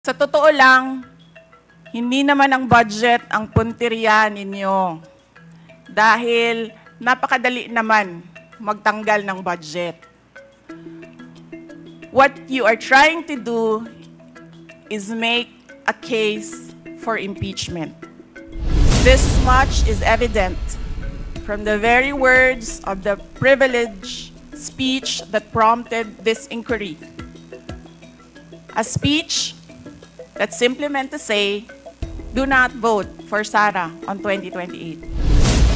Sa totoo lang, hindi naman ang budget ang punteriya ninyo. Dahil napakadali naman magtanggal ng budget. What you are trying to do is make a case for impeachment. This much is evident from the very words of the privileged speech that prompted this inquiry. A speech that simply meant to say, do not vote for Sara on 2028.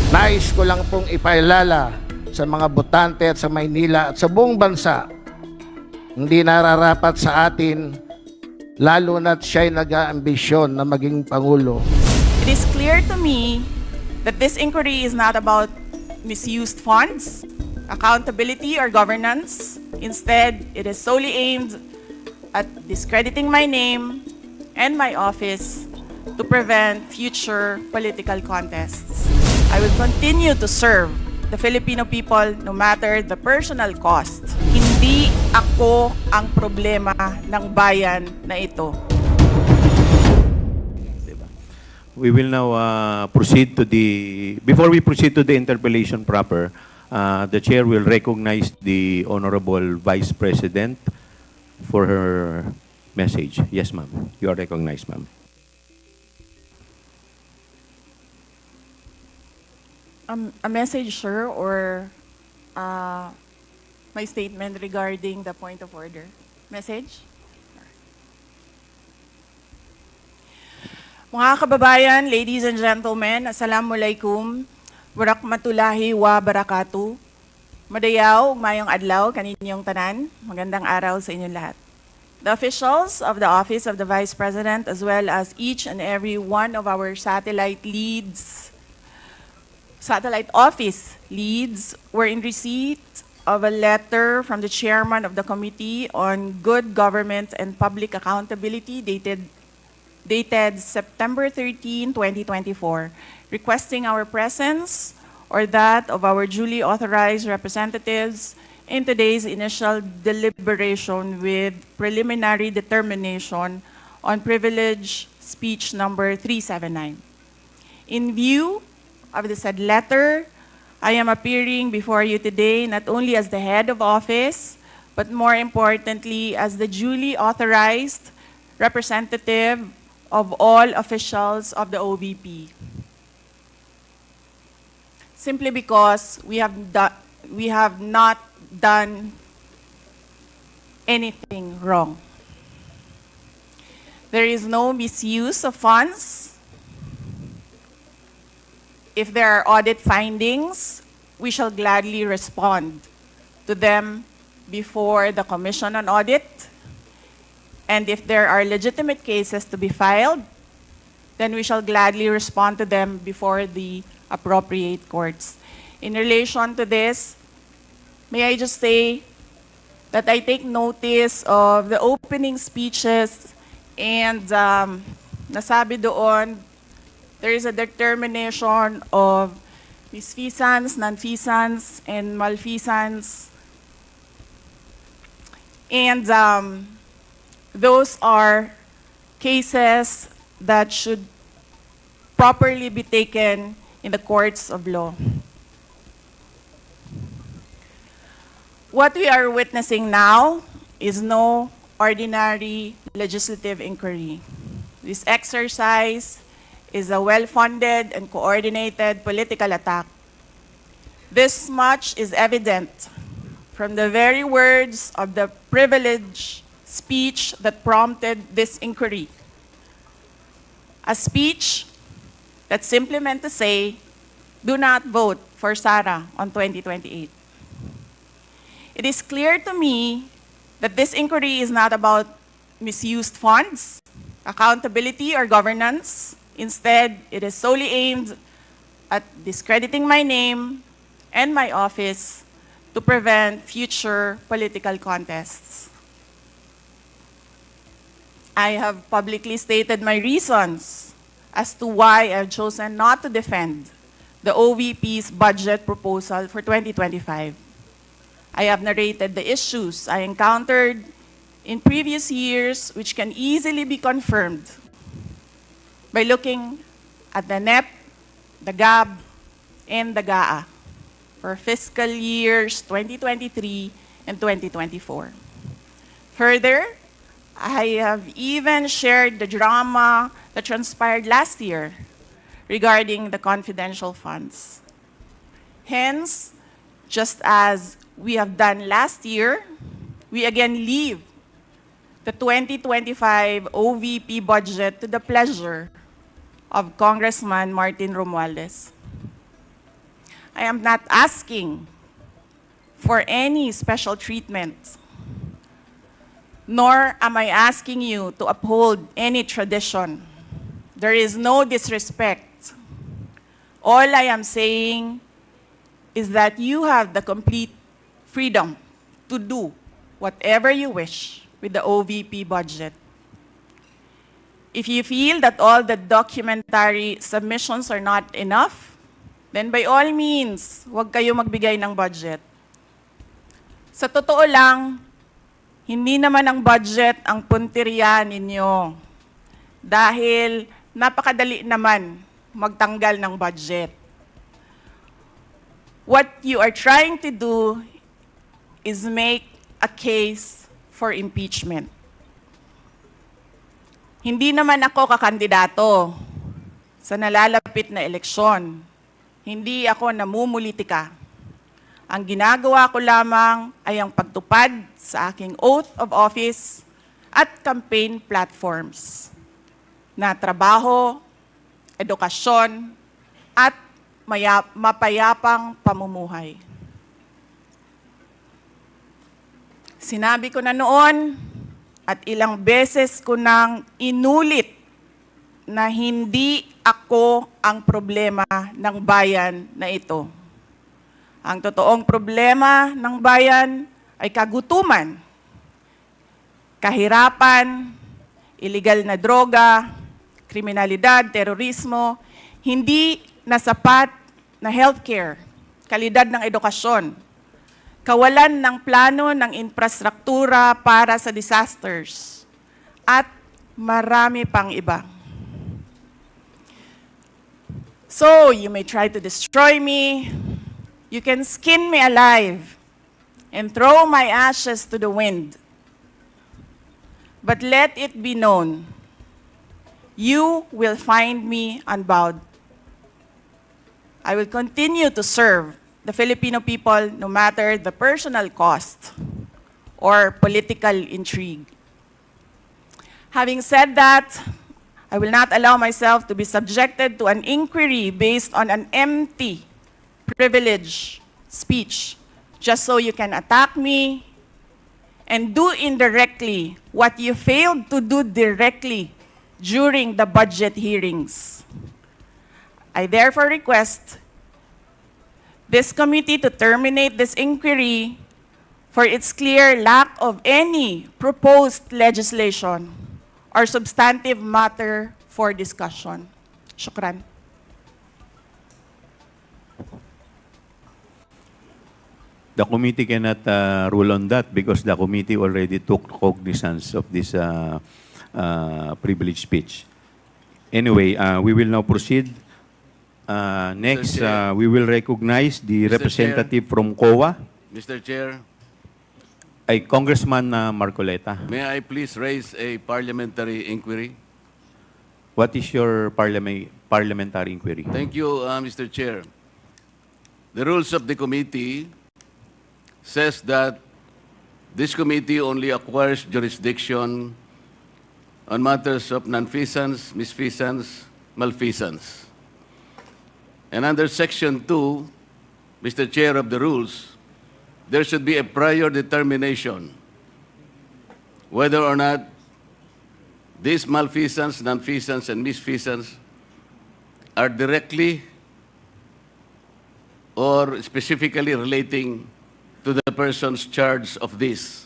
Nais ko lang pong ipaalala sa mga botante at sa Maynila at sa buong bansa, hindi nararapat sa atin, lalo na't siya'y nag-aambisyon na maging Pangulo. It is clear to me that this inquiry is not about misused funds, accountability, or governance. Instead, it is solely aimed at discrediting my name and my office to prevent future political contests. I will continue to serve the Filipino people no matter the personal cost. Hindi ako ang problema ng bayan na ito. We will now proceed to the, before we proceed to the interpellation proper, the Chair will recognize the Honorable Vice President for her message. Yes, ma'am. You are recognized, ma'am. A message, sir, or my statement regarding the point of order? Message? Mga kababayan, ladies and gentlemen, Assalamualaikum, Warakmatullahi wa Barakatuh. Madayaw, mayong adlaw, kaninyong tanan. Magandang araw sa inyong lahat. The officials of the Office of the Vice President, as well as each and every one of our satellite office leads, were in receipt of a letter from the chairman of the Committee on Good Government and Public Accountability dated September 13, 2024, requesting our presence or that of our duly authorized representatives in today's initial deliberation with preliminary determination on privilege speech number 379. In view of the said letter, I am appearing before you today not only as the head of office, but more importantly as the duly authorized representative of all officials of the OVP. Simply because we have not done anything wrong. There is no misuse of funds. If there are audit findings, we shall gladly respond to them before the Commission on Audit. And if there are legitimate cases to be filed, then we shall gladly respond to them before the appropriate courts. In relation to this, may I just say that I take notice of the opening speeches and nasabi doon, there is a determination of misfeasance, nonfeasance, and malfeasance. And those are cases that should properly be taken in the courts of law. What we are witnessing now is no ordinary legislative inquiry. This exercise is a well-funded and coordinated political attack. This much is evident from the very words of the privileged speech that prompted this inquiry. A speech that simply meant to say, do not vote for Sara on 2028. It is clear to me that this inquiry is not about misused funds, accountability, or governance. Instead, it is solely aimed at discrediting my name and my office to prevent future political contests. I have publicly stated my reasons as to why I've chosen not to defend the OVP's budget proposal for 2025. I have narrated the issues I encountered in previous years, which can easily be confirmed by looking at the NEP, the GAB, and the GAA for fiscal years 2023 and 2024. Further, I have even shared the drama that transpired last year regarding the confidential funds. Hence, just as we have done last year, we again leave the 2025 OVP budget to the pleasure of Congressman Martin Romualdez. I am not asking for any special treatment, nor am I asking you to uphold any tradition. There is no disrespect. All I am saying is that you have the complete freedom to do whatever you wish with the OVP budget. If you feel that all the documentary submissions are not enough, then by all means, huwag kayo magbigay ng budget. Sa totoo lang, hindi naman ang budget ang punteriya ninyo. Dahil napakadali naman magtanggal ng budget. What you are trying to do is make a case for impeachment. Hindi naman ako kakandidato sa nalalapit na eleksyon. Hindi ako namumulitika. Ang ginagawa ko lamang ay ang pagtupad sa aking oath of office at campaign platforms na trabaho, edukasyon, at mapayapang pamumuhay. Sinabi ko na noon at ilang beses ko nang inulit na hindi ako ang problema ng bayan na ito. Ang totoong problema ng bayan ay kagutuman, kahirapan, illegal na droga, kriminalidad, terorismo, hindi na sapat na healthcare, kalidad ng edukasyon, kawalan ng plano ng infrastruktura para sa disasters, at marami pang iba. So, you may try to destroy me, you can skin me alive, and throw my ashes to the wind. But let it be known, you will find me unbowed. I will continue to serve the Filipino people no matter the personal cost or political intrigue. Having said that, I will not allow myself to be subjected to an inquiry based on an empty privilege speech just so you can attack me and do indirectly what you failed to do directly during the budget hearings. I therefore request this committee to terminate this inquiry for its clear lack of any proposed legislation or substantive matter for discussion. Shukran. The committee cannot rule on that because the committee already took cognizance of this privilege speech. Anyway, we will now proceed. Next, we will recognize the Mr. representative from COA, Mr. Chair, ay Congressman Marcoleta. may I please raise a parliamentary inquiry? What is your parliamentary inquiry? Thank you, Mr. Chair. The rules of the committee says that this committee only acquires jurisdiction on matters of nonfeasance, misfeasance, malfeasance. And under Section 2, Mr. Chair of the rules, there should be a prior determination whether or not these malfeasance, nonfeasance, and misfeasance are directly or specifically relating to the persons charged of this.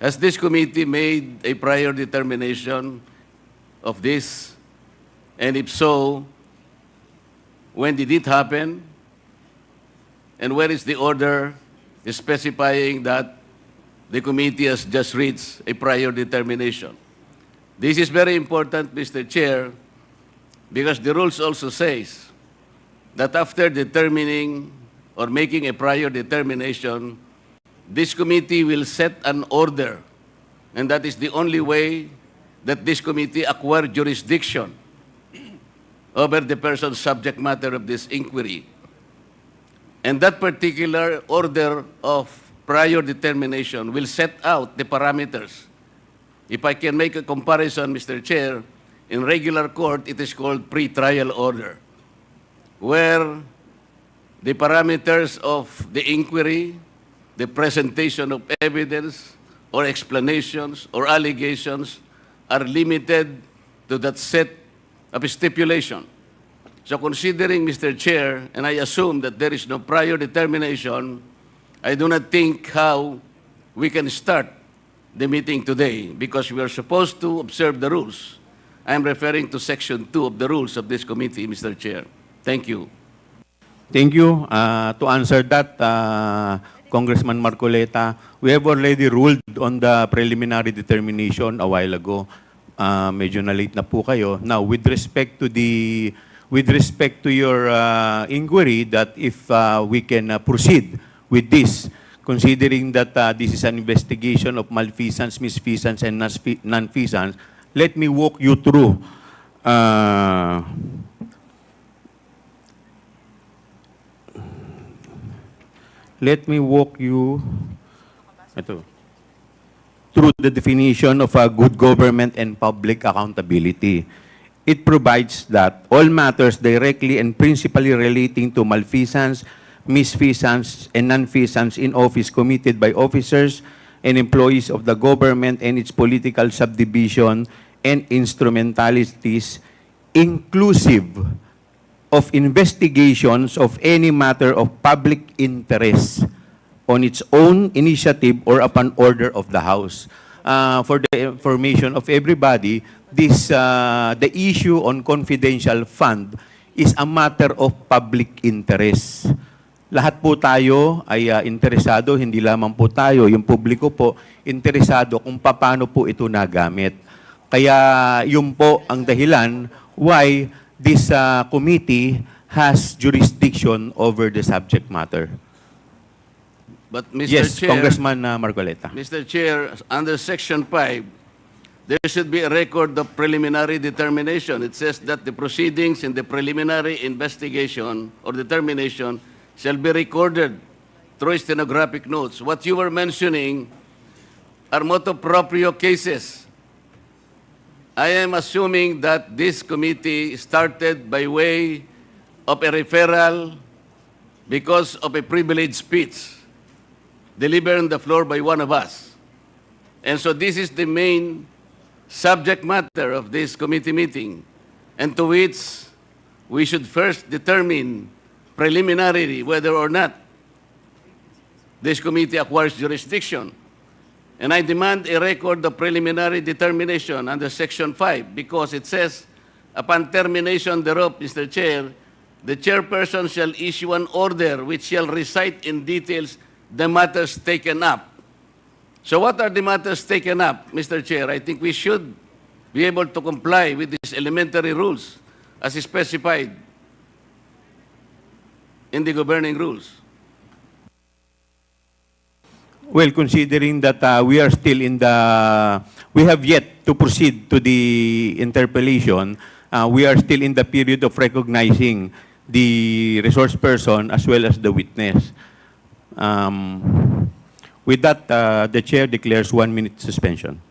Has this committee made a prior determination of this? And if so, when did it happen? And where is the order specifying that the committee has just reached a prior determination. This is very important, Mr. Chair, because the rules also says that after determining or making a prior determination, this committee will set an order, and that is the only way that this committee acquire jurisdiction over the person's subject matter of this inquiry. And that particular order of prior determination will set out the parameters. If I can make a comparison, Mr. Chair, in regular court, it is called pre-trial order, where the parameters of the inquiry, the presentation of evidence or explanations or allegations are limited to that set of stipulation. So considering, Mr. Chair, and I assume that there is no prior determination, I do not think how we can start the meeting today because we are supposed to observe the rules. I am referring to Section 2 of the rules of this committee, Mr. Chair. Thank you. Thank you. To answer that, Congressman Marcoleta, we have already ruled on the preliminary determination a while ago. Medyo na-late na po kayo. Now, with respect to your inquiry, that if we can proceed with this, considering that this is an investigation of malfeasance, misfeasance, and nonfeasance, let me walk you through through the definition of good government and public accountability. It provides that all matters directly and principally relating to malfeasance, misfeasance, and nonfeasance in office committed by officers and employees of the government and its political subdivision and instrumentalities, inclusive of investigations of any matter of public interest on its own initiative or upon order of the House. For the information of everybody, the issue on confidential fund is a matter of public interest. Lahat po tayo ay interesado, hindi lamang po tayo, yung publiko po, interesado kung paano po ito nagamit. Kaya yun po ang dahilan why this committee has jurisdiction over the subject matter. But Mr. Yes, Chair, Congressman Marcoleta. Mr. Chair, under Section 5, there should be a record of preliminary determination. It says that the proceedings in the preliminary investigation or determination shall be recorded through stenographic notes. What you were mentioning are motu proprio cases. I am assuming that this committee started by way of a referral because of a privileged speech delivered on the floor by one of us. And so this is the main subject matter of this committee meeting, and to which we should first determine preliminarily whether or not this committee acquires jurisdiction. And I demand a record of preliminary determination under Section 5 because it says, upon termination thereof, Mr. Chair, the chairperson shall issue an order which shall recite in details the matters taken up. So what are the matters taken up, Mr. Chair? I think we should be able to comply with these elementary rules as specified in the governing rules. Well, considering that we are still we have yet to proceed to the interpellation, we are still in the period of recognizing the resource person as well as the witness. With that, the chair declares 1 minute suspension.